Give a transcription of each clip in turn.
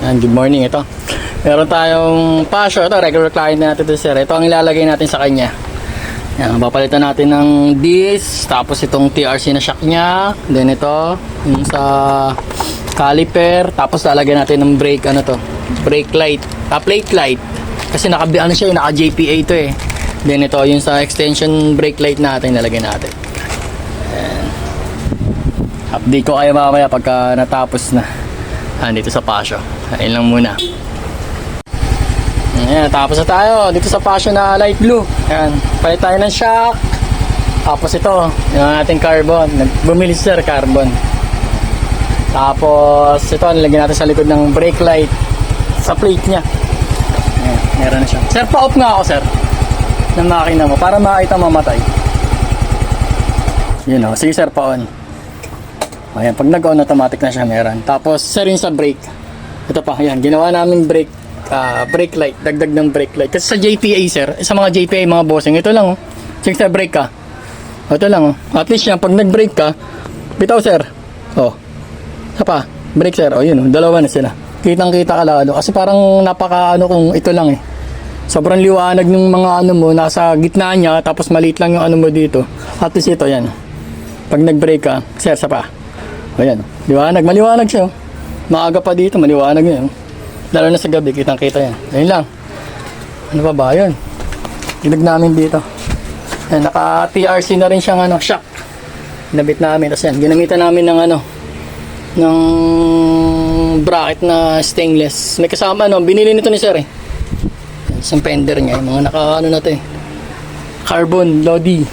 Yan, good morning. Ito, meron tayong Passion. Ito, regular client natin ito, sir. Ito ang ilalagay natin sa kanya. Yan, papalitan natin ng disc. Tapos itong TRC na shock niya. Then ito, yung sa caliper. Tapos lalagyan natin ng brake, ano to, brake light, plate light. Kasi naka JPA ito eh. Then ito, yung sa extension brake light natin, lalagyan natin. Yan. Update ko kayo mamaya pagka natapos na. Dito sa Passion. Ayun lang muna. Ayan, tapos na tayo dito sa Passion na light blue. Ayan, palit tayo ng shock. Tapos ito, yung ating carbon. Bumili sir, carbon. Tapos ito, nilagyan natin sa likod ng brake light sa plate nya. Ayan, meron na siya. Sir, pa-off nga ako sir ng makina mo para makita mamatay. Yun o, sige sir, pa-on. Ayan, pag nag-on, automatic na siya meron. Tapos, sir, yung sa brake. Ito pa, ayan, ginawa namin brake light, dagdag ng brake light. Kasi sa JPA, sir, sa mga JPA, mga bossing, ito lang, oh. Sige, sir, brake ka. Ito lang, oh. At least yan, pag nag-brake ka, bitaw, sir. Oh. Isa pa, brake, sir. Oh, yun, oh. Dalawa na sila. Kitang-kita ka lalo. Kasi parang napaka-ano kung ito lang, eh. Sobrang liwanag ng mga ano mo, nasa gitna niya, tapos maliit lang yung ano mo dito. At least ito, yan. Pag nag-brake ka, sir, isa pa. Ayan, liwanag, maliwanag siya. Maaga pa dito, maliwanag yun. Lalo na sa gabi, kitang-kita yan. Ayun lang. Ano pa ba yun? Ginag namin dito. Ayan, naka-TRC na rin siyang shock. Nabit namin. Tapos yan, ginamitan namin ng ng bracket na stainless. May kasama, binili nito ni sir eh. Isang fender niya, yung mga na to eh. Carbon, Lodi.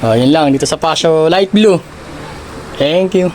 Yun lang, dito sa Passion Light Blue. Thank you.